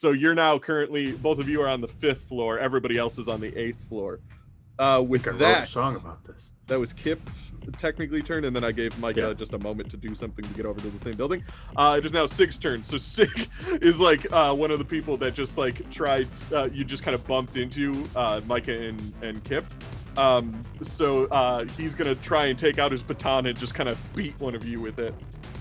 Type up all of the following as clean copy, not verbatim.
So you're now currently, both of you are on the 5th floor. Everybody else is on the 8th floor. With that, I wrote a song about this. That was Kip technically turn, and then I gave Micah just a moment to do something to get over to the same building. It is now Sig's turn. So Sig is like one of the people that just like tried, you just kind of bumped into Micah and Kip. So he's gonna try and take out his baton and just kind of beat one of you with it.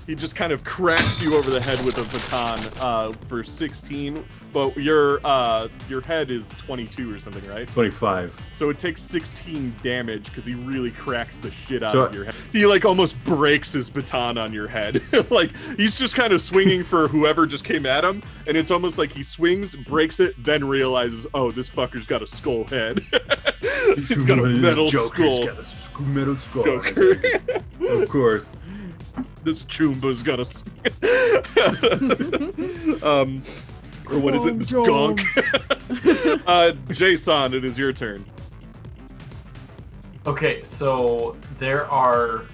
He just kind of cracks you over the head with a baton for 16, but your head is 22 or something, right? 25. So it takes 16 damage because he really cracks the shit out of your head. He like almost breaks his baton on your head. Like he's just kind of swinging for whoever just came at him, and it's almost like he swings, breaks it, then realizes, oh, this fucker's got a skull head. He's got a metal skull. Got a metal skull. Joker. Of course. This Choomba's got a or what is it? This gonk. Jason, it is your turn. Okay, so there are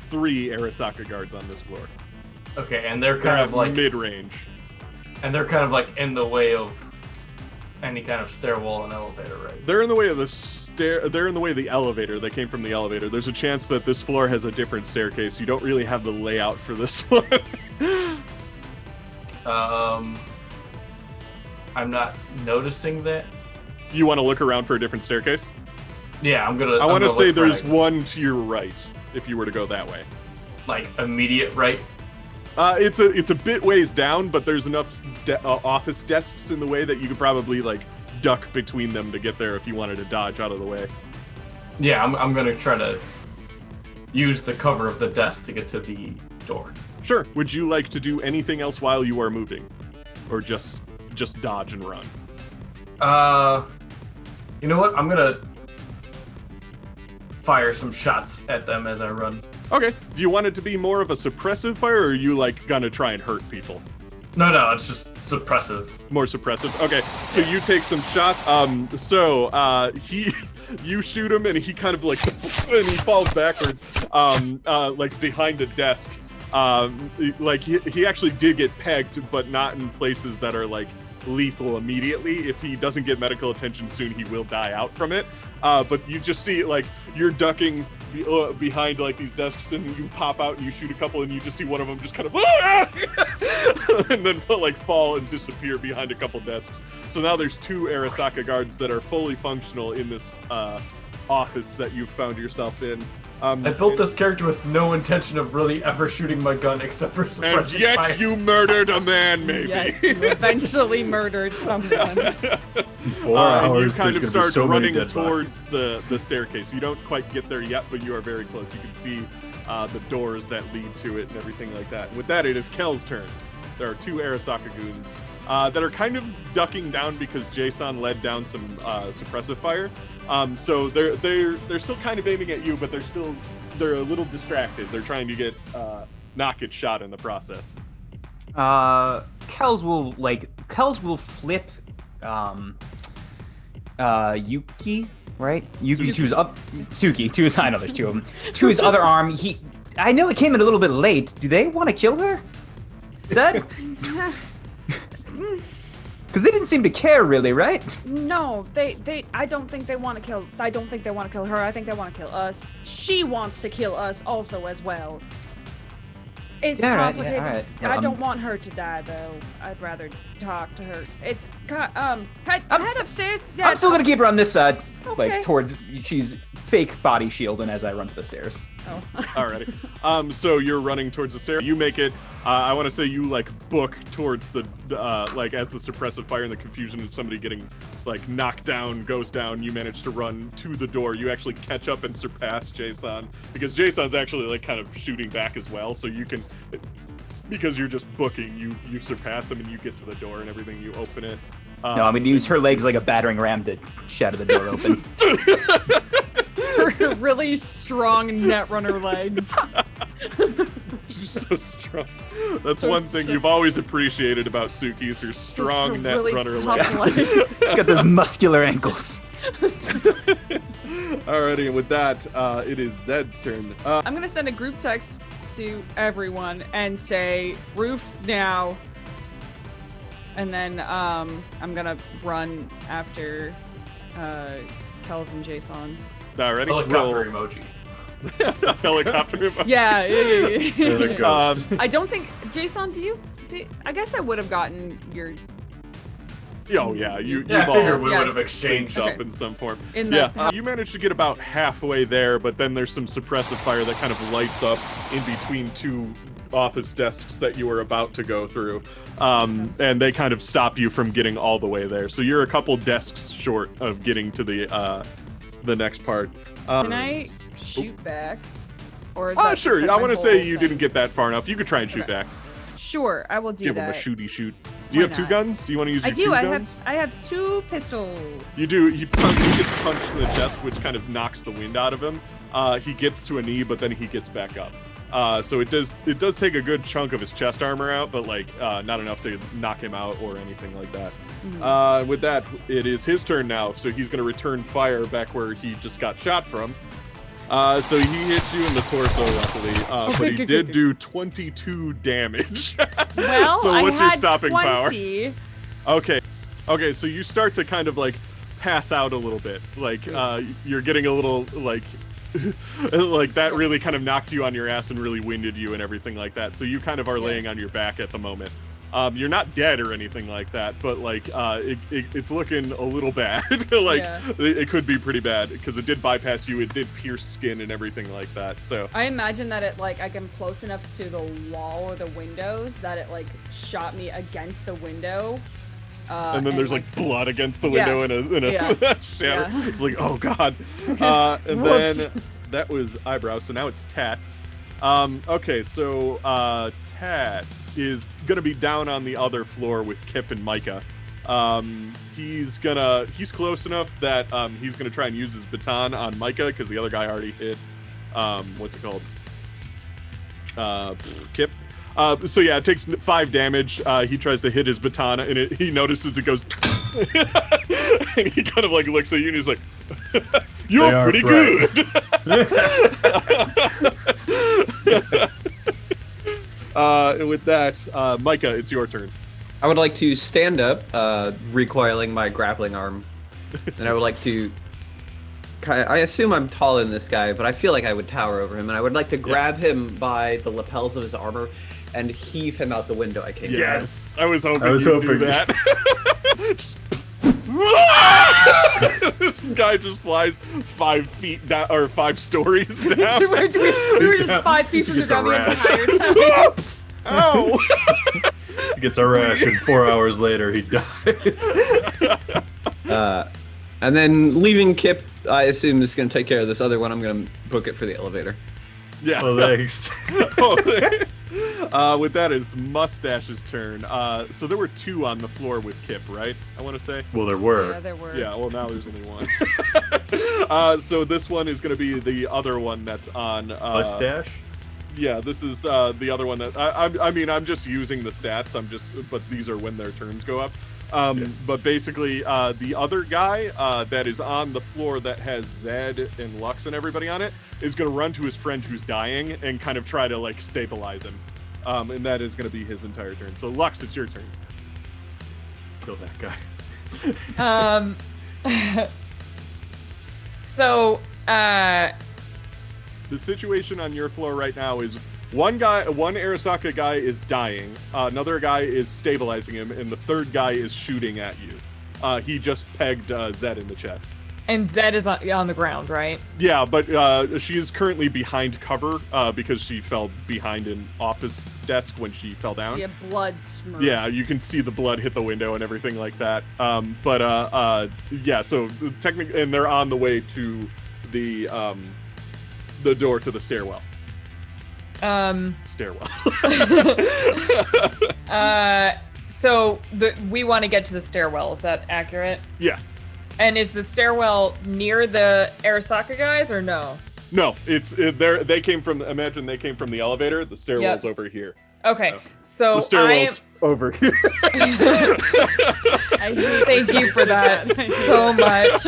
3 Arasaka guards on this floor. Okay, and they're kind of like mid-range. And they're kind of like in the way of any kind of stairwell and elevator, right? They're in the way of the they're in the way of the elevator. They came from the elevator. There's a chance that this floor has a different staircase. You don't really have the layout for this one. I'm not noticing that. You want to look around for a different staircase? Yeah, I'm gonna. I want to say there's one to your right if you were to go that way. Like immediate right? It's a bit ways down, but there's enough office desks in the way that you could probably like duck between them to get there if you wanted to dodge out of the way. Yeah, I'm gonna try to use the cover of the desk to get to the door. Sure. Would you like to do anything else while you are moving, or just dodge and run? You know what? I'm gonna fire some shots at them as I run. Okay. Do you want it to be more of a suppressive fire, or are you like gonna try and hurt people? No, it's just suppressive. More suppressive. Okay, so you take some shots. You shoot him, and he kind of like, and he falls backwards, like behind a desk. Like he actually did get pegged, but not in places that are like lethal immediately. If he doesn't get medical attention soon, he will die out from it. But you just see like you're ducking behind like these desks, and you pop out and you shoot a couple, and you just see one of them just kind of and then like fall and disappear behind a couple desks. So now there's 2 Arasaka guards that are fully functional in this office that you've found yourself in. I built this character with no intention of really ever shooting my gun except for suppressing and yet fire. You murdered a man, maybe. Yes, you eventually murdered someone. And you kind of start running towards the staircase. You don't quite get there yet, but you are very close. You can see the doors that lead to it and everything like that. With that, it is Kel's turn. There are 2 Arasaka goons that are kind of ducking down because Jason led down some suppressive fire. So they're still kind of aiming at you, but they're a little distracted. They're trying to get not get shot in the process. Kels will flip Yuki, right? Yuki to his Suki to his, I know there's 2 of them, to his other arm. I know it came in a little bit late. Do they want to kill her? Is that? Because they didn't seem to care, really, right? No, I don't think they want to kill. I don't think they want to kill her. I think they want to kill us. She wants to kill us also as well. It's complicated. All right. I don't want her to die though. I'd rather talk to her. It's head upstairs. Yeah, I'm still gonna keep her on this side, Okay. like towards. She's fake body shielding as I run to the stairs. Oh. Alrighty. So you're running towards the stairs. You make it. I want to say you like book towards the like as the suppressive fire and the confusion of somebody getting like knocked down goes down. You manage to run to the door. You actually catch up and surpass Jason because Jason's actually like kind of shooting back as well. So you can, because you're just booking, you surpass him and you get to the door and everything. You open it. No, I'm gonna use her legs like a battering ram to shatter the door open. Her really strong Netrunner legs. She's so strong. That's so one thing you've always appreciated about Suki is her strong Netrunner legs. She's got those muscular ankles. Alrighty, and with that, it is Zed's turn. I'm gonna send a group text to everyone and say, roof now. And then I'm gonna run after Kells and Jason. Alrighty. Helicopter emoji. Helicopter emoji. Yeah. The ghost. I don't think Jason. I guess I would have gotten your. Oh yeah, you've Yeah, I all figured we Yes. would have changed exchanged. up Okay. in some form. In Yeah, the- you managed to get about halfway there, but then there's some suppressive fire that kind of lights up in between two office desks that you were about to go through, and they kind of stop you from getting all the way there. So you're a couple desks short of getting to the next part. Can I shoot back? Or is that Sure. just, I like, want my to say whole you thing? didn't get that far enough. You could try and shoot Okay. back. Sure, I will do Give that. him a shooty shoot. Do you Why have two not? guns? Do you want to use I your do. two I guns? have 2 pistols. You do. He gets punched in the chest, which kind of knocks the wind out of him. He gets to a knee, but then he gets back up. So it does take a good chunk of his chest armor out, but like not enough to knock him out or anything like that. With that, it is his turn now. So he's going to return fire back where he just got shot from. So he hit you in the torso, luckily, but he did do 22 damage. Well, So what's I your had stopping power? 20. Okay, so you start to kind of like pass out a little bit, like you're getting a little like like that really kind of knocked you on your ass and really winded you and everything like that. So you kind of are laying on your back at the moment. You're not dead or anything like that, but like it's looking a little bad. Like Yeah. it could be pretty bad because it did bypass you. It did pierce skin and everything like that. So I imagine that it like I am close enough to the wall or the windows that it like shot me against the window. and then there's like blood against the window in a Yeah. shatter. Yeah. It's like, oh god. And Whoops. then that was eyebrow. So now it's Tats. Okay, so Tats is gonna be down on the other floor with Kip and Micah. He's close enough that he's gonna try and use his baton on Micah because the other guy already hit. What's it called? Kip. So yeah, it takes 5 damage. He tries to hit his baton, and he notices it goes, and he kind of like looks at you, and he's like, They "You're are pretty right." good." And with that, Micah, it's your turn. I would like to stand up, recoiling my grappling arm, and I would like to. I assume I'm taller than this guy, but I feel like I would tower over him, and I would like to grab him by the lapels of his armor and heave him out the window I came. Yes, I was hoping I was you'd do hoping. that. Just- this guy just flies 5 feet down or 5 stories down. we were just 5 feet from the Gets a ground the rash. entire time. Ow! He gets a rash, and 4 hours later he dies. And then leaving Kip, I assume is going to take care of this other one. I'm going to book it for the elevator. Yeah. Well, thanks. Oh, thanks. With that, it's Mustache's turn. So there were 2 on the floor with Kip, right? I want to say. Well, there were. Yeah, there were. Yeah. Well, now there's only 1. So this one is going to be the other one that's on. Mustache? Yeah, this is the other one that I mean I'm just using the stats. But these are when their turns go up. But basically, the other guy that is on the floor that has Zed and Lux and everybody on it is going to run to his friend who's dying and kind of try to like stabilize him. And that is going to be his entire turn. So Lux, it's your turn. Kill that guy. So, The situation on your floor right now is one Arasaka guy is dying, another guy is stabilizing him, and the third guy is shooting at you. He just pegged Zed in the chest. and Zed is on the ground, right? Yeah, but she is currently behind cover because she fell behind an office desk when she fell down. Yeah, blood smear. Yeah, you can see the blood hit the window and everything like that. Yeah, so technically, and they're on the way to the door to the stairwell. Stairwell. So we want to get to the stairwell. Is that accurate? Yeah. And is the stairwell near the Arasaka guys or no? No, they came from. Imagine they came from the elevator. The stairwell's over here. Okay, so The stairwell's over here. Thank you for that so much.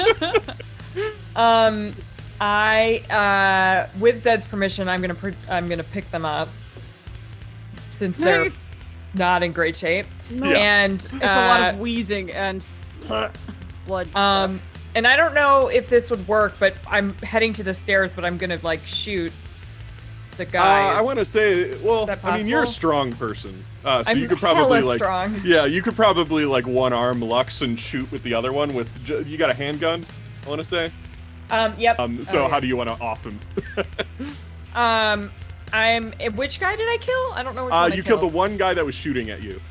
With Zed's permission, I'm gonna pick them up since they're not in great shape. No. Yeah. And It's a lot of wheezing and blood stuff. and I don't know if this would work, but I'm heading to the stairs, but I'm gonna like shoot the guy. I want to say, well, Is that I mean, you're a possible? strong person, so I'm you could probably hella like, strong. yeah, you could probably like one arm Lux and shoot with the other one. With you got a handgun, I want to say. Yep. So Oh, how do you want to off him? Which guy did I kill? I don't know which one I You killed the one guy that was shooting at you.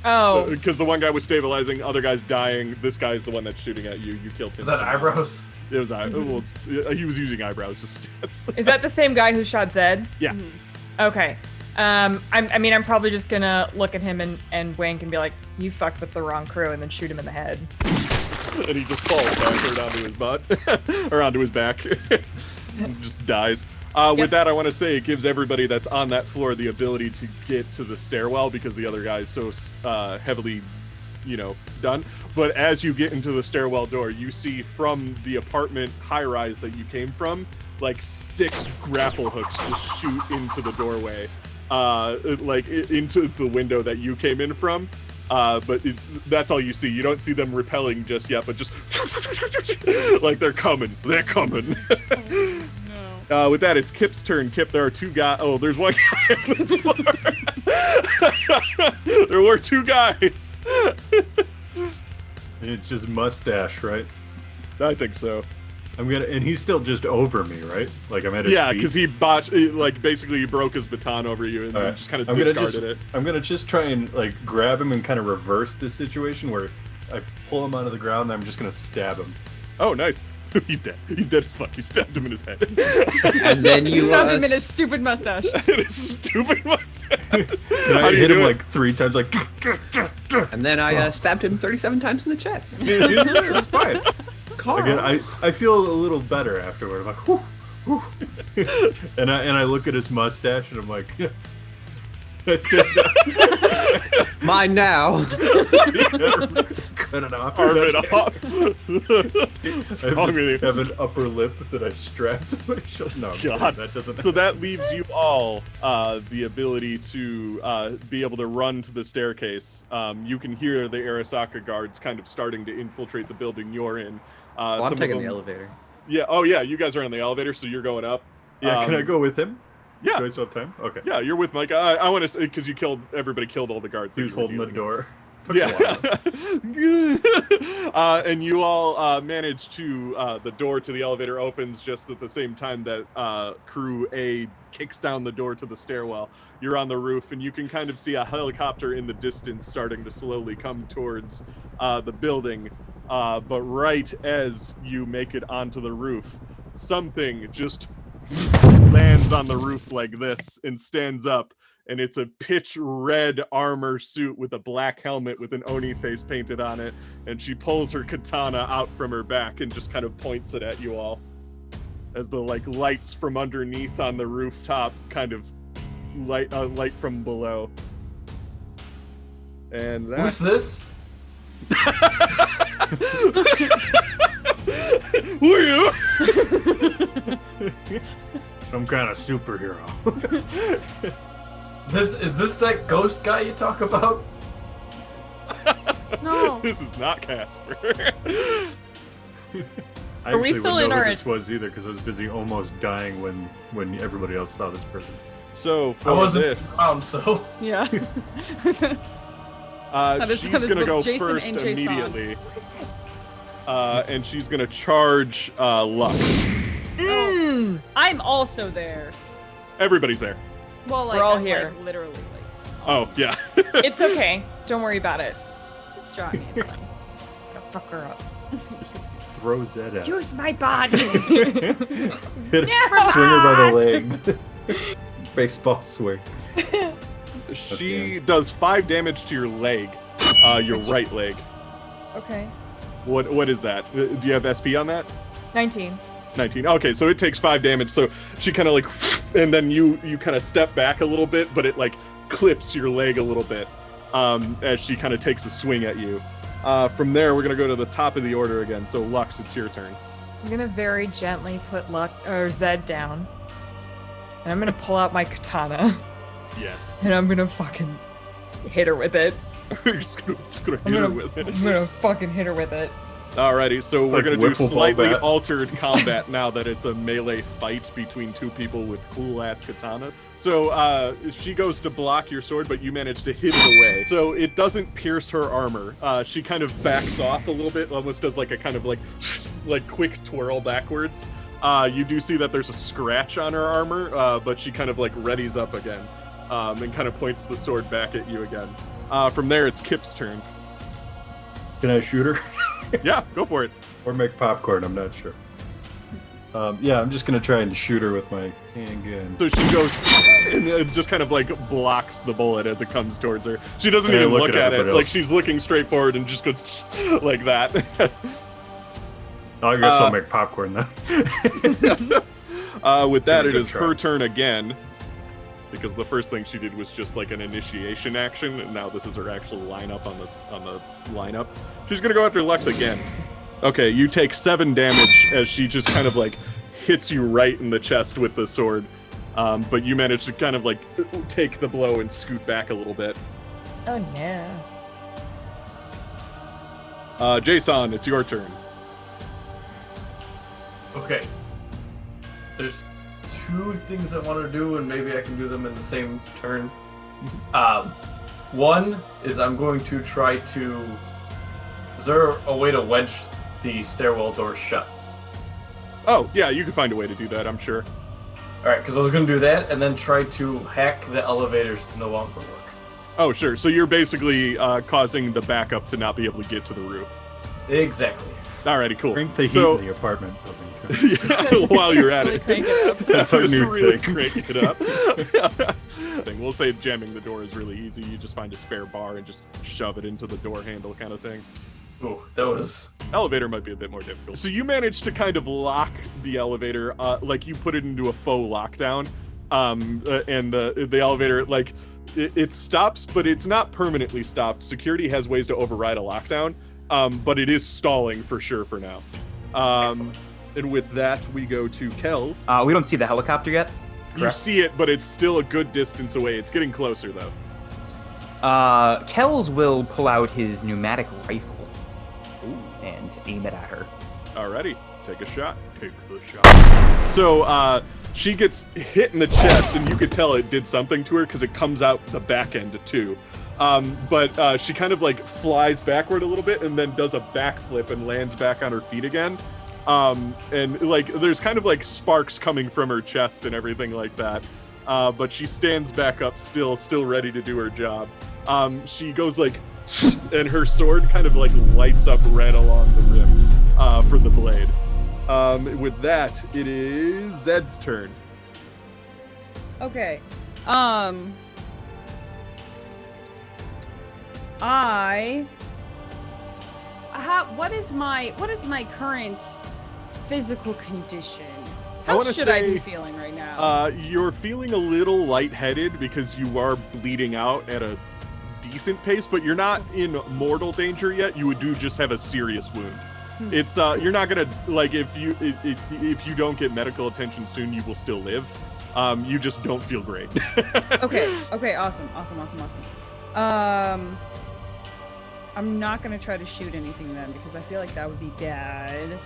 Oh, Because the one guy was stabilizing, other guy's dying. This guy's the one that's shooting at you. You killed him. Is that eyebrows? It was well, he was using eyebrows as stats. is that the same guy who shot Zed? Yeah. Okay. I mean, I'm probably just gonna look at him and wink and be like, "You fucked with the wrong crew," and then shoot him in the head. And he just falls backward onto his butt or onto his back. Just dies. With that, I want to say it gives everybody that's on that floor the ability to get to the stairwell because the other guy is so heavily, done. But as you get into the stairwell door, you see from the apartment high-rise that you came from, like 6 grapple hooks just shoot into the doorway, into the window that you came in from. But that's all you see. You don't see them repelling just yet, but just like they're coming. They're coming. With that, it's Kip's turn. Kip, there are 2 guys. Oh, there's one guy on this floor. There were 2 guys. It's just mustache, right? I think so. And he's still just over me, right? Like I'm at his Yeah, feet. because he botched, basically he broke his baton over you and All then right. just kind of I'm gonna discarded it. I'm gonna just try and like grab him and kind of reverse the situation where I pull him onto the ground and I'm just gonna stab him. Oh, nice. He's dead. He's dead as fuck. You stabbed him in his head. And then You you stabbed him in his stupid mustache. It is stupid mustache. And How I do you hit do him it? like 3 times, like. and then I stabbed him 37 times in the chest. It's fine. Carl. Again, I feel a little better afterward. I'm like, whew, whew. and I look at his mustache and I'm like, yeah. I stand up. Mine now. Cut it off. Carve it off. I have an upper lip that I strapped to my shoulder. No, I'm kidding. God. That doesn't. So that leaves you all the ability to be able to run to the staircase. You can hear the Arasaka guards kind of starting to infiltrate the building you're in. I'm some of taking them- the elevator. Yeah. Oh, yeah. You guys are on the elevator, so you're going up. Yeah, can I go with him? Yeah. Do I still have time? Okay. Yeah, you're with Mike. I want to say because everybody killed all the guards. He was that you were holding the dealing door. Took a Yeah. while. And you all manage to, the door to the elevator opens just at the same time that crew A kicks down the door to the stairwell. You're on the roof, and you can kind of see a helicopter in the distance starting to slowly come towards the building. But right as you make it onto the roof, something just lands on the roof like this and stands up. And it's a pitch red armor suit with a black helmet with an Oni face painted on it. And she pulls her katana out from her back and just kind of points it at you all. As the lights from underneath on the rooftop kind of light from below. And Who's that this? Who are you? Some kind of superhero. Is this that ghost guy you talk about? No. This is not Casper. I Are we actually still wouldn't in know who our- this was either because I was busy almost dying when everybody else saw this person. So I for wasn't this, around, so Yeah. she's does gonna both go Jason first and Jason. immediately. What is this? And she's gonna charge Lux. I'm also there. Everybody's there. Well, like We're all I'm, here. Like, literally, Oh yeah. It's okay. Don't worry about it. just drop me. It's fine. Gonna fuck her up. Just throw Zed out. Use my body. Hit her, swing her by the leg. Baseball swing. She does 5 damage to your leg, your right leg. Okay. What is that? Do you have SP on that? 19. 19. Okay, so it takes 5 damage. So she kind of and then you kind of step back a little bit, but it clips your leg a little bit as she kind of takes a swing at you. From there, we're gonna go to the top of the order again. So Lux, it's your turn. I'm gonna very gently put Zed down. And I'm gonna pull out my katana. Yes. And I'm gonna fucking hit her with it. You're just gonna I'm hit her gonna, with it. I'm gonna fucking hit her with it. Alrighty, so we're Like gonna do wiffle ball slightly bat. altered combat now that it's a melee fight between two people with cool ass katanas. So she goes to block your sword, but you manage to hit it away. So it doesn't pierce her armor. She kind of backs off a little bit, almost does like a kind of like quick twirl backwards. You do see that there's a scratch on her armor, but she kind of like readies up again, and kind of points the sword back at you again. From there, it's Kip's turn. Can I shoot her? Yeah, go for it. Or make popcorn, I'm not sure. Yeah, I'm just gonna try and shoot her with my handgun. So she goes and just kind of like blocks the bullet as it comes towards her. She doesn't And I even look look at at it. everybody Like else. she's looking straight forward and just goes like that. I guess I'll make popcorn then. With that, Pretty it good is try. her turn again. Because the first thing she did was just like an initiation action, and now this is her actual lineup on the lineup. She's gonna go after Lex again. Okay, you take 7 damage as she just kind of like hits you right in the chest with the sword. But you manage to kind of like take the blow and scoot back a little bit. Oh no. Jason, it's your turn. Okay. There's 2 things I want to do, and maybe I can do them in the same turn. One is I'm going to try to... Is there a way to wedge the stairwell doors shut? Oh, yeah, you can find a way to do that, I'm sure. Alright, because I was going to do that, and then try to hack the elevators to no longer work. Oh, sure. So you're basically causing the backup to not be able to get to the roof. Exactly. Alrighty, cool. Crank the heat So- in the apartment building. Yeah, while you're at Really it. crank it up. That's our new really thing. crank it up. We'll say jamming the door is really easy. You just find a spare bar and just shove it into the door handle kind of thing. Ooh, that was... Elevator might be a bit more difficult. So you managed to kind of lock the elevator, like you put it into a faux lockdown, and the elevator, like, it stops, but it's not permanently stopped. Security has ways to override a lockdown, but it is stalling for sure for now. Excellent. And with that, we go to Kells. We don't see the helicopter yet. You Correct. see it, but it's still a good distance away. It's getting closer, though. Kells will pull out his pneumatic rifle and aim it at her. Alrighty, take a shot. Take the shot. So, she gets hit in the chest, and you could tell it did something to her because it comes out the back end, too. But she kind of, like, flies backward a little bit and then does a backflip and lands back on her feet again. And, like, there's kind of, like, sparks coming from her chest and everything like that. But she stands back up still ready to do her job. She goes, like, and her sword kind of, like, lights up red along the rim for the blade. With that, it is Zed's turn. Okay. What is my current physical condition? I How wanna should I be say, feeling right now? You're feeling a little lightheaded because you are bleeding out at a decent pace, but you're not in mortal danger yet. You do just have a serious wound. It's you're not gonna, like, if you don't get medical attention soon, you will still live. You just don't feel great. Okay, awesome. I'm not gonna try to shoot anything then because I feel like that would be bad.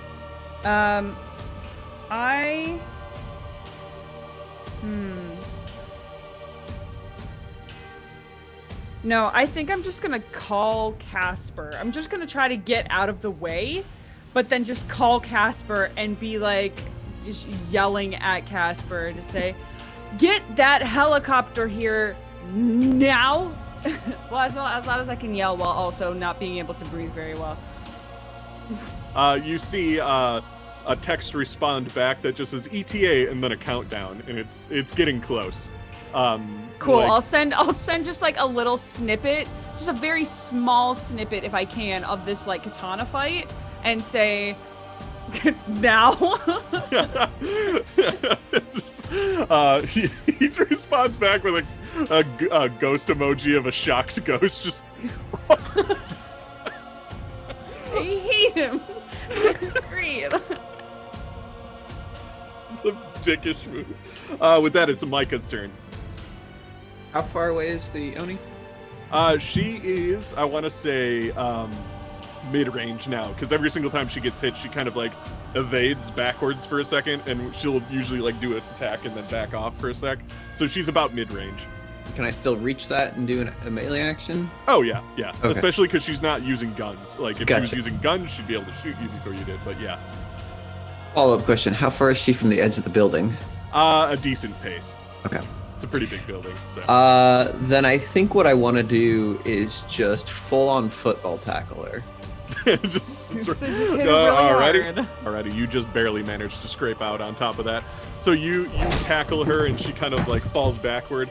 No, I think I'm just gonna call Casper. I'm just gonna try to get out of the way, but then just call Casper and be like, just yelling at Casper to say, "Get that helicopter here now!" Well, as loud as I can yell while also not being able to breathe very well. You see a text respond back that just says ETA and then a countdown, and it's getting close. Cool. like- I'll send just like a little snippet, just a very small snippet if I can of this like katana fight, and say, now. Just, he responds back with a ghost emoji of a shocked ghost. Just I hate him. Great. it's a dickish move. With that, it's Micah's turn. How far away is the Oni? She is, I want to say, mid-range now, because every single time she gets hit, she kind of like evades backwards for a second, and she'll usually like do an attack and then back off for a sec. So she's about mid-range. Can I still reach that and do a melee action? Oh yeah. Okay. Especially because she's not using guns. Like if she was Gotcha. using guns, she'd be able to shoot you before you did. But yeah, Follow-up question: how far is she from the edge of the building? a decent pace. Okay. It's a pretty big building. So. Then I think what I want to do is just full-on football tackle her. just So just hit it really alrighty. hard. Alrighty, you just barely managed to scrape out on top of that. So you tackle her and she kind of like falls backward.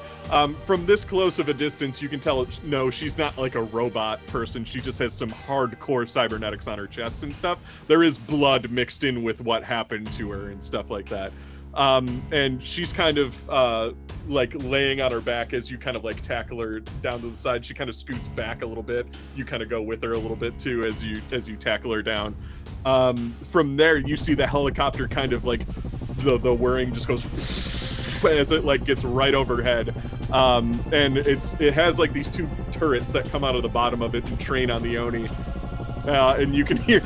From this close of a distance, you can tell, no, she's not like a robot person. She just has some hardcore cybernetics on her chest and stuff. There is blood mixed in with what happened to her and stuff like that. And she's kind of like laying on her back as you kind of like tackle her down to the side. She kind of scoots back a little bit. You kind of go with her a little bit too as you tackle her down. From there, you see the helicopter kind of like the whirring just goes as it like gets right overhead. And it has like these two turrets that come out of the bottom of it and train on the Oni. And you can hear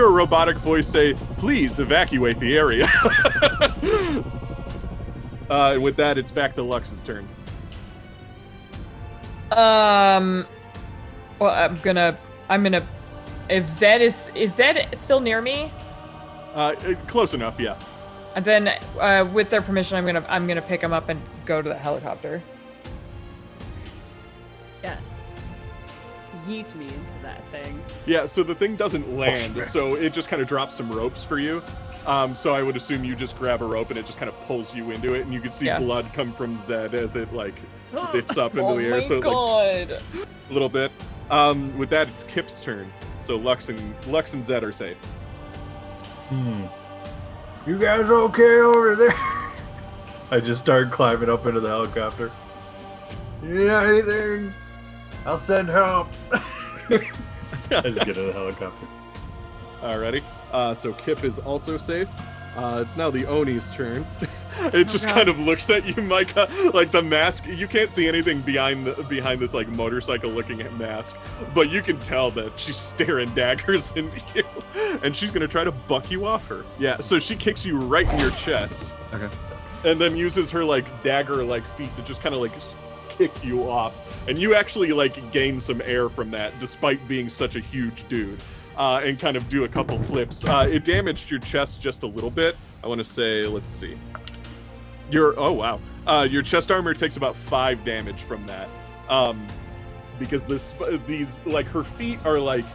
a robotic voice say, "Please evacuate the area." With that, it's back to Lux's turn. Well, I'm gonna. If Zed is Zed still near me? Close enough, yeah. And then, with their permission, I'm gonna pick him up and go to the helicopter. Yes. Yeet me into that thing. Yeah, so the thing doesn't land, shit. so it just kind of drops some ropes for you. So I would assume you just grab a rope and it just kind of pulls you into it, and you can see Yeah. blood come from Zed as it like dips up into Oh the air. my So like god! a little bit. With that, it's Kip's turn. So Lux and Zed are safe. You guys okay over there? I just started climbing up into the helicopter. Yeah, anything? I'll send help. I just get in the helicopter. Alrighty. So Kip is also safe. It's now the Oni's turn. It just God. kind of looks at you, Micah, like the mask. You can't see anything behind this like motorcycle-looking mask, but you can tell that she's staring daggers into you, and she's gonna try to buck you off her. Yeah. So she kicks you right in your chest, Okay. and then uses her like dagger-like feet to just kind of like kick you off, and you actually like gain some air from that, despite being such a huge dude. And kind of do a couple flips. It damaged your chest just a little bit. I want to say, let's see. Oh wow. Your chest armor takes about 5 damage from that. Because these like her feet are like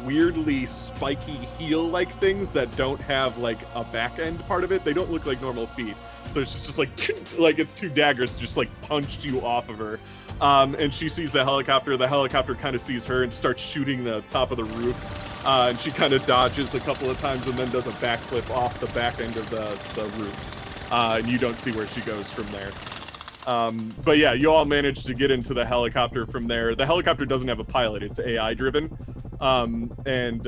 weirdly spiky heel-like things that don't have like a back end part of it. They don't look like normal feet. So it's just like it's 2 daggers just like punched you off of her. And she sees the helicopter. The helicopter kind of sees her and starts shooting the top of the roof. And she kind of dodges a couple of times and then does a backflip off the back end of the roof. And you don't see where she goes from there. But yeah, you all managed to get into the helicopter from there. The helicopter doesn't have a pilot. It's AI driven. And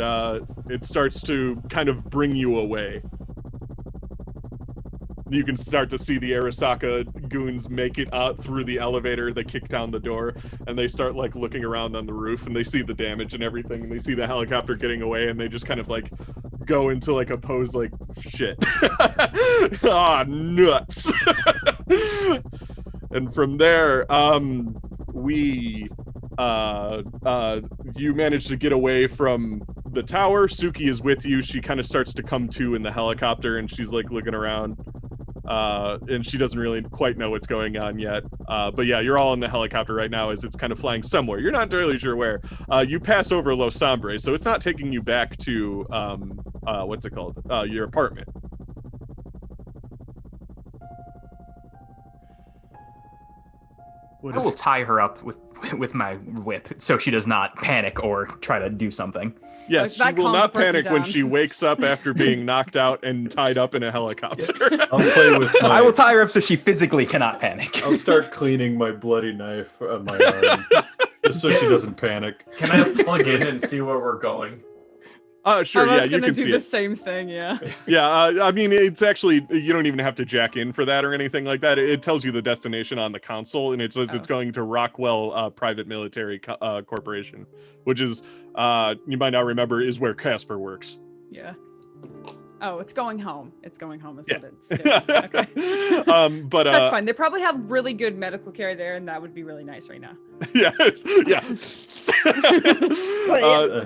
it starts to kind of bring you away. You can start to see the Arasaka goons make it out through the elevator. They kick down the door and they start like looking around on the roof, and they see the damage and everything, and they see the helicopter getting away, and they just kind of like go into like a pose like shit. Ah, nuts. And from there, you manage to get away from the tower. Suki is with you. She kind of starts to come to in the helicopter, and she's like looking around. And she doesn't really quite know what's going on yet. But yeah, you're all in the helicopter right now as it's kind of flying somewhere. You're not entirely sure where. You pass over Los Hombres, so it's not taking you back to, what's it called? Your apartment. I will tie her up with my whip so she does not panic or try to do something. Yes, Like, she that will calms not the person panic when down. she wakes up after being knocked out and tied up in a helicopter. I'll play with my... I will tie her up so she physically cannot panic. I'll start cleaning my bloody knife on my arm. Just so she doesn't panic. Can I plug in and see where we're going? Sure, I yeah, was you gonna can do see the it. same thing, yeah. Yeah, I mean, it's actually, you don't even have to jack in for that or anything like that. It tells you the destination on the console, and it says it's going to Rockwell Private Military Corporation, which is, you might not remember, is where Casper works. Yeah. Oh, it's going home. It's going home is Yeah. what it's doing. Okay. But That's fine. They probably have really good medical care there, and that would be really nice right now. yeah. Kind of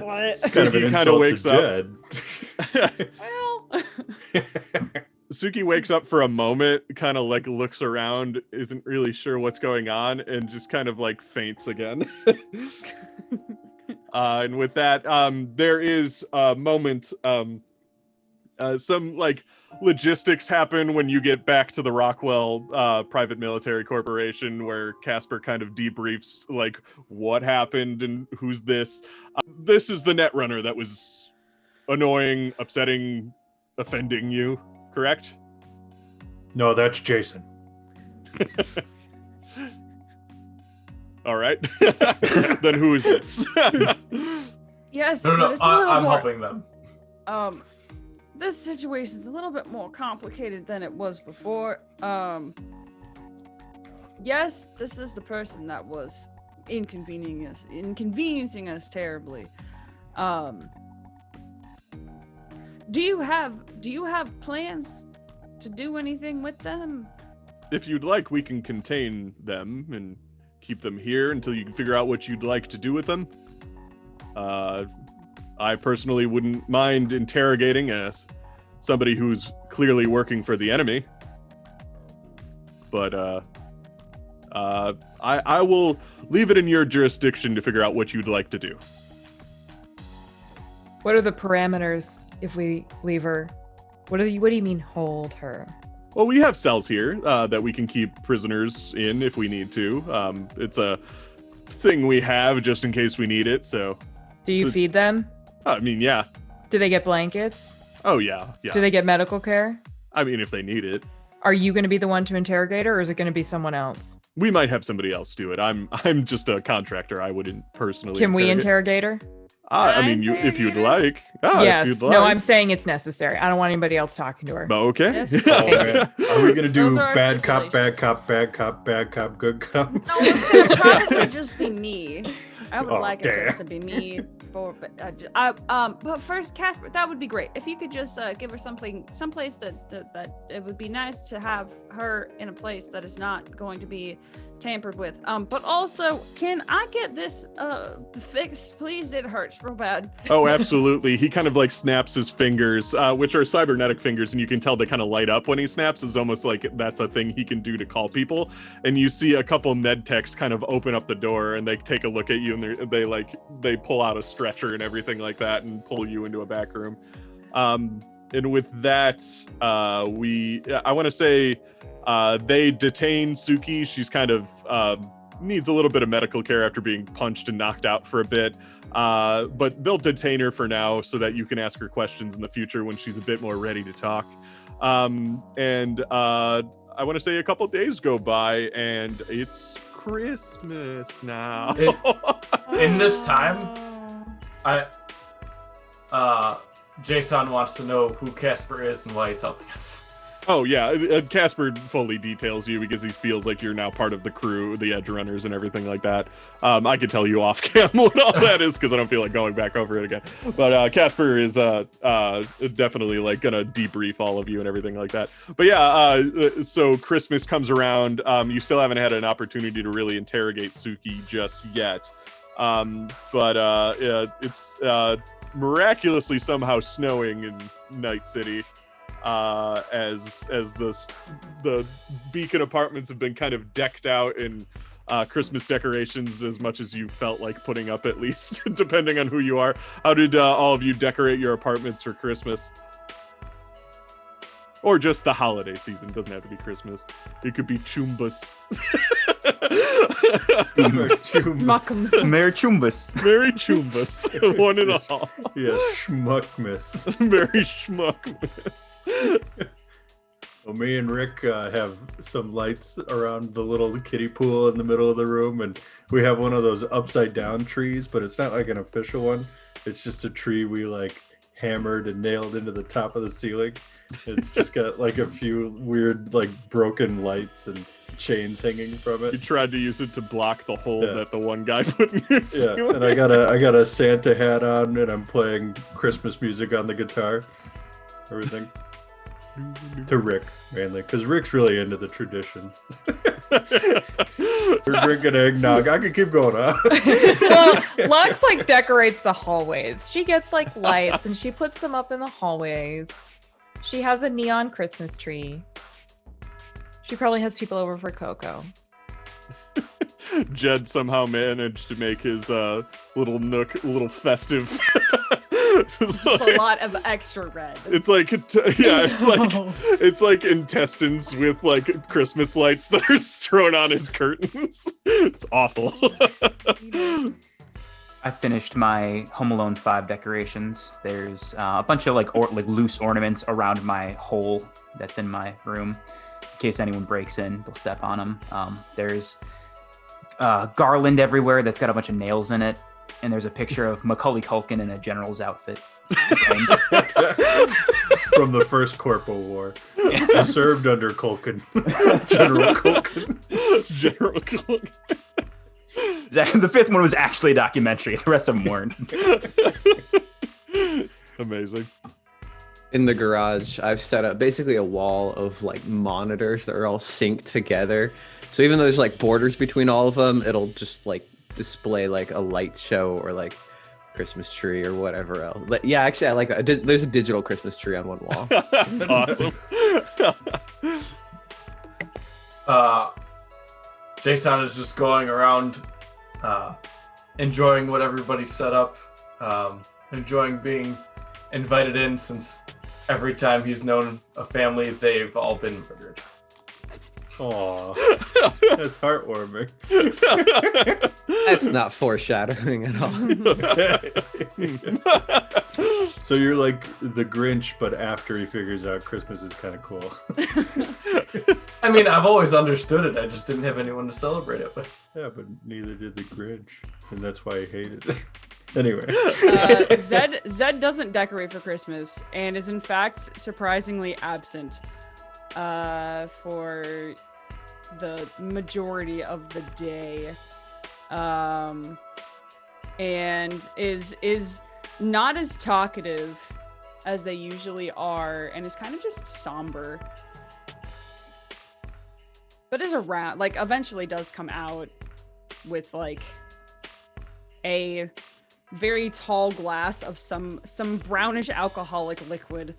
an Suki kind of insult wakes to up. Jed. Well, Suki wakes up for a moment, kind of like looks around, isn't really sure what's going on, and just kind of like faints again. And with that, there is a moment. Some like logistics happen when you get back to the Rockwell Private Military Corporation, where Casper kind of debriefs like what happened and who's this. This is the Netrunner that was annoying, upsetting, offending you, correct? No, that's Jason. All right. Then who is this? yes, No, but it's a little I'm more. helping them. This situation's a little bit more complicated than it was before. Yes, this is the person that was inconveniencing us terribly. Do you have plans to do anything with them? If you'd like, we can contain them and keep them here until you can figure out what you'd like to do with them. I personally wouldn't mind interrogating somebody who's clearly working for the enemy. But I will leave it in your jurisdiction to figure out what you'd like to do. What are the parameters if we leave her? What do you mean hold her? Well, we have cells here that we can keep prisoners in if we need to. It's a thing we have just in case we need it, so... Do you feed them? I mean, yeah. Do they get blankets? Oh, yeah. Do they get medical care? I mean, if they need it. Are you going to be the one to interrogate her, or is it going to be someone else? We might have somebody else do it. I'm just a contractor. I wouldn't personally Can we interrogate her? I mean, if you'd like. Yes. If you'd like. No, I'm saying it's necessary. I don't want anybody else talking to her. Okay. Yes. Oh, man. Are we gonna do Those are our bad cop, bad stipulations. cop, bad cop, bad cop, good cop? No, it's gonna probably just be me. I would Oh, like it damn. just to be me. But first, Casper, that would be great if you could just give her someplace that it would be nice to have her in a place that is not going to be tampered with. But also, can I get this fixed, please? It hurts real bad. Oh, absolutely. He kind of like snaps his fingers, which are cybernetic fingers, and you can tell they kind of light up when he snaps. It's almost like that's a thing he can do to call people. And you see a couple med techs kind of open up the door, and they take a look at you, and they pull out a stretcher and everything like that, and pull you into a back room. And with that, I want to say they detain Suki. She's kind of needs a little bit of medical care after being punched and knocked out for a bit. But they'll detain her for now so that you can ask her questions in the future when she's a bit more ready to talk. And I want to say a couple days go by, and it's Christmas now. In this time, Jason wants to know who Casper is and why he's helping us. Oh yeah, Casper fully details you because he feels like you're now part of the crew, the edgerunners, and everything like that. I could tell you off cam what all that is because I don't feel like going back over it again. But Casper is definitely like gonna debrief all of you and everything like that. But yeah, so Christmas comes around. You still haven't had an opportunity to really interrogate Suki just yet. But it's miraculously somehow snowing in Night City. As the Beacon apartments have been kind of decked out in Christmas decorations as much as you felt like putting up, at least, depending on who you are. How did all of you decorate your apartments for Christmas? Or just the holiday season. It doesn't have to be Christmas. It could be Chumbus. Muckums. Merry Chumbus. Merry Chumbus. One and all. Yeah, schmuckmas. Merry Schmuckmas. Well, me and Rick have some lights around the little kiddie pool in the middle of the room, and we have one of those upside down trees, but it's not like an official one. It's just a tree we like hammered and nailed into the top of the ceiling. It's just got like a few weird like broken lights and chains hanging from You it. tried to use it to block the hole Yeah. that the one guy put in your Yeah, ceiling. and I got a Santa hat on, and I'm playing Christmas music on the guitar. Everything to Rick mainly, because Rick's really into the traditions. We're drinking eggnog. I could keep going on. Well, Lux like decorates the hallways. She gets like lights and she puts them up in the hallways. She has a neon Christmas tree. She probably has people over for Cocoa. Jed somehow managed to make his little nook a little festive. Just a lot of extra red. It's like it's like intestines with like Christmas lights that are thrown on his curtains. It's awful. I finished my Home Alone 5 decorations. There's a bunch of like loose ornaments around my hole that's in my room. In case anyone breaks in, they'll step on them. There's garland everywhere that's got a bunch of nails in it. And there's a picture of Macaulay Culkin in a general's outfit. From the First Corpo War. I served under Culkin. General Culkin. General Culkin. The fifth one was actually a documentary. The rest of them weren't. Amazing. In the garage, I've set up basically a wall of like monitors that are all synced together. So even though there's like borders between all of them, it'll just like display like a light show or like Christmas tree or whatever else. Yeah, actually, I like that. There's a digital Christmas tree on one wall. Awesome. Jason is just going around, enjoying what everybody's set up, enjoying being invited in, since every time he's known a family, they've all been murdered. Aw, that's heartwarming. That's not foreshadowing at all. So you're like the Grinch, but after he figures out Christmas is kind of cool. I mean, I've always understood it. I just didn't have anyone to celebrate it with. Yeah, but neither did the Grinch, and that's why he hated it. Anyway. Zed doesn't decorate for Christmas and is in fact surprisingly absent for the majority of the day, and is not as talkative as they usually are, and is kind of just somber, but is around, like eventually does come out with like a very tall glass of some brownish alcoholic liquid.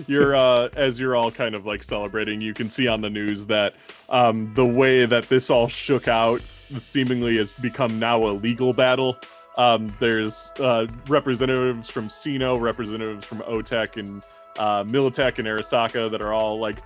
You're as you're all kind of like celebrating, you can see on the news that the way that this all shook out seemingly has become now a legal battle. There's representatives from Sino, representatives from OTEC and Militech and Arasaka that are all like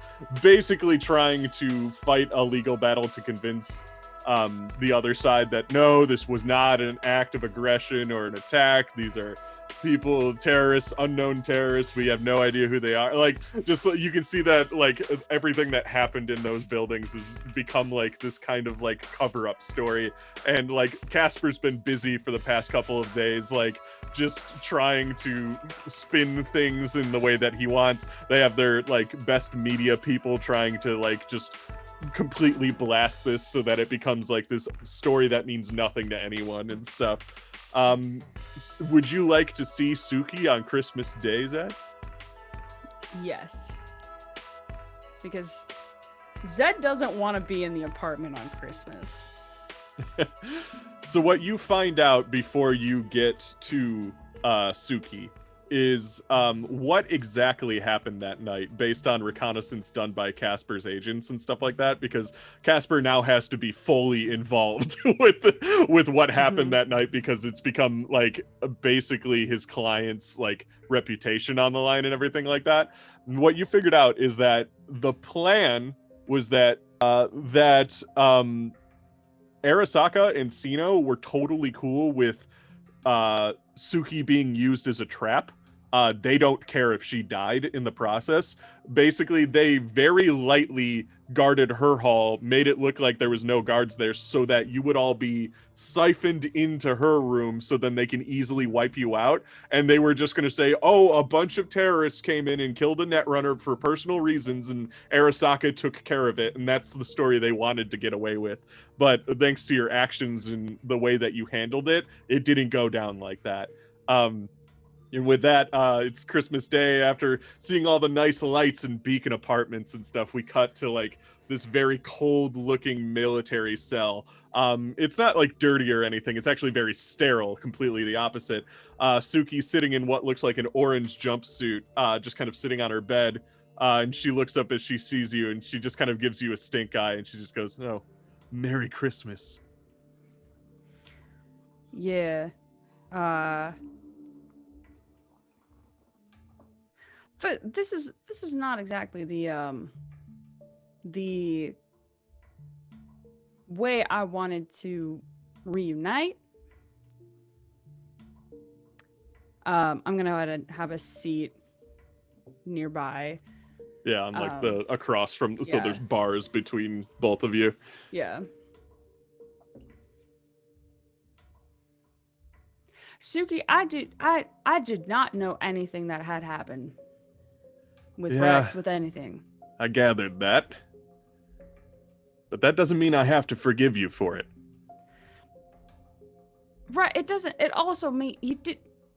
basically trying to fight a legal battle to convince the other side that no, this was not an act of aggression or an attack. These are people, terrorists, unknown terrorists. We have no idea who they are. Like, just you can see that like everything that happened in those buildings has become like this kind of like cover-up story. And like Casper's been busy for the past couple of days, like just trying to spin things in the way that he wants. They have their like best media people trying to like just completely blast this so that it becomes like this story that means nothing to anyone and stuff. Would you like to see Suki on Christmas Day, Zed? Yes. Because Zed doesn't want to be in the apartment on Christmas. So what you find out before you get to Suki is what exactly happened that night based on reconnaissance done by Casper's agents and stuff like that, because Casper now has to be fully involved with what happened that night, because it's become like basically his client's like reputation on the line and everything like that. What you figured out is that the plan was that Arasaka and Sino were totally cool with Suki being used as a trap. They don't care if she died in the process. Basically, they very lightly guarded her hall, made it look like there was no guards there so that you would all be siphoned into her room so then they can easily wipe you out. And they were just going to say, oh, a bunch of terrorists came in and killed a Netrunner for personal reasons, and Arasaka took care of it. And that's the story they wanted to get away with. But thanks to your actions and the way that you handled it, it didn't go down like that. And with that, it's Christmas Day. After seeing all the nice lights and beacon apartments and stuff, we cut to like this very cold-looking military cell. It's not like dirty or anything. It's actually very sterile, completely the opposite. Suki's sitting in what looks like an orange jumpsuit, just kind of sitting on her bed. And she looks up as she sees you, and she just kind of gives you a stink eye, and she just goes, "Oh, Merry Christmas." Yeah. But this is not exactly the way I wanted to reunite. I'm gonna go ahead and have a seat nearby. Yeah, on like the across from, so yeah. there's bars between both of you. Yeah. Suki, I did not know anything that had happened with Rex, with anything. I gathered that. But that doesn't mean I have to forgive you for it. Right, it doesn't. It also mean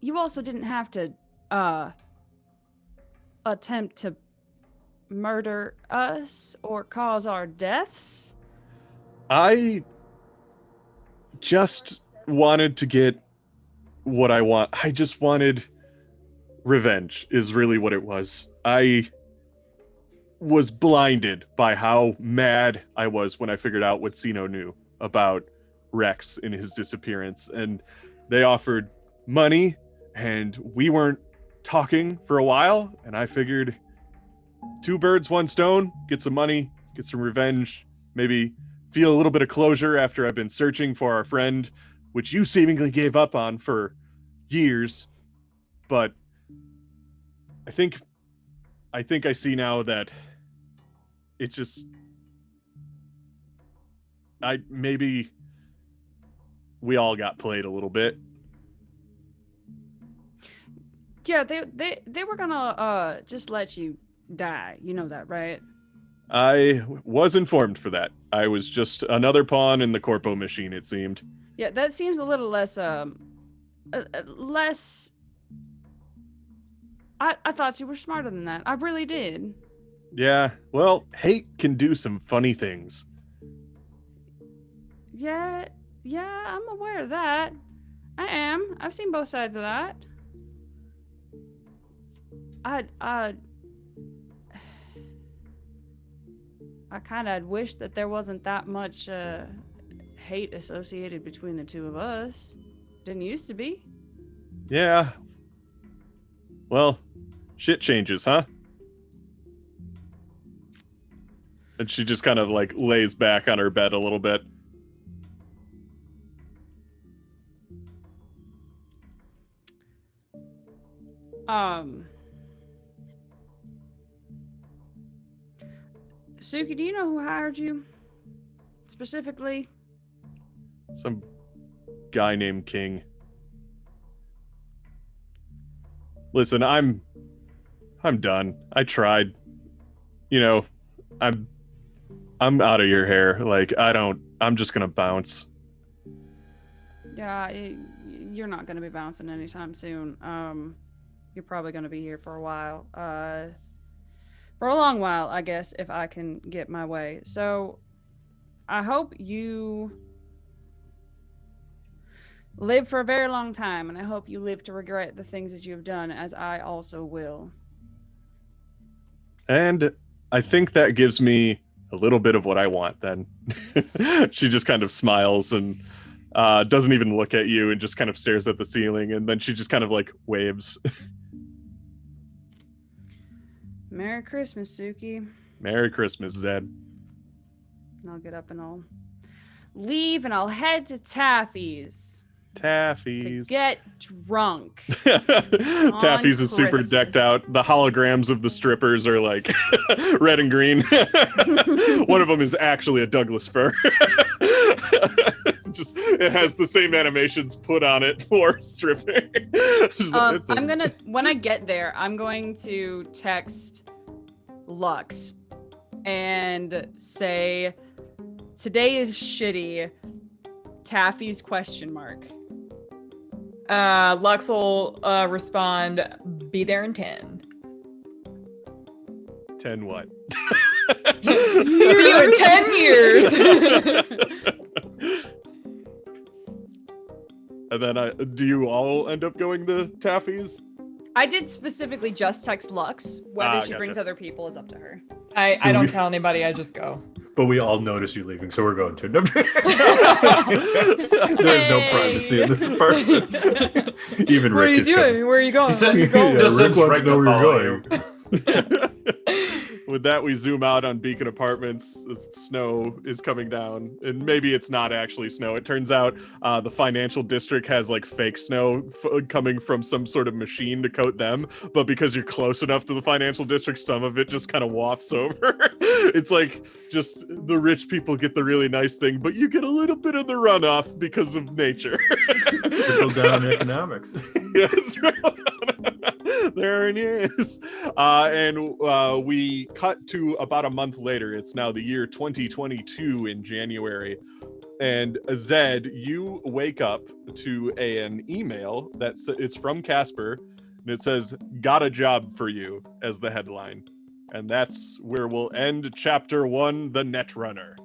you also didn't have to attempt to murder us or cause our deaths. I just wanted to get what I want. I just wanted revenge, is really what it was. I was blinded by how mad I was when I figured out what Sino knew about Rex and his disappearance. And they offered money, and we weren't talking for a while. And I figured 2 birds, 1 stone, get some money, get some revenge, maybe feel a little bit of closure after I've been searching for our friend, which you seemingly gave up on for years. But I think I see now that it's just, maybe we all got played a little bit. Yeah, they were gonna just let you die. You know that, right? I was informed for that. I was just another pawn in the corpo machine, it seemed. Yeah, that seems a little less less. I thought you were smarter than that. I really did. Yeah, well, hate can do some funny things. Yeah, I'm aware of that. I am. I've seen both sides of that. I kind of wish that there wasn't that much hate associated between the two of us. Didn't used to be. Yeah. Well, shit changes, huh? And she just kind of like lays back on her bed a little bit. Suki, do you know who hired you? Specifically? Some guy named King. Listen, I'm done. I tried. You know, I'm out of your hair. Like, I'm just gonna bounce. Yeah, you're not gonna be bouncing anytime soon. You're probably gonna be here for a while. For a long while, I guess, if I can get my way. So, I hope you live for a very long time, and I hope you live to regret the things that you have done, as I also will. And I think that gives me a little bit of what I want then. She just kind of smiles and doesn't even look at you and just kind of stares at the ceiling, and then she just kind of like waves. Merry Christmas, Suki. Merry Christmas, Zed. And I'll get up and I'll leave and I'll head to Taffy's. Taffies. Get drunk. Taffy's is super Christmas. decked out. The holograms of the strippers are like red and green. One of them is actually a Douglas fir. Just it has the same animations put on it for stripping. I'm gonna when I get there, I'm going to text Lux and say, "Today is shitty. Taffy's question mark." Lux will respond, "Be there in 10." 10 what? See you in 10 years. And then do you all end up going to Taffy's? I did specifically just text Lux. Whether she gotcha. brings other people is up to her. I don't tell anybody. I just go. But we all notice you leaving, so we're going to. There's no privacy in this apartment. Even What Rick are you is coming. doing? Where are you going? He said, Where are you going? just Rick sends wants Rick to know to where follow you're you. With that, we zoom out on Beacon Apartments. The snow is coming down, and maybe it's not actually snow. It turns out the financial district has like fake snow coming from some sort of machine to coat them. But because you're close enough to the financial district, some of it just kind of wafts over. It's like just the rich people get the really nice thing, but you get a little bit of the runoff because of nature. Trickle down economics. Yes, there it is. And we cut to about a month later. It's now the year 2022 in January. And Zed, you wake up to an email it's from Casper, and it says, "Got a job for you" as the headline. And that's where we'll end chapter 1, The Netrunner.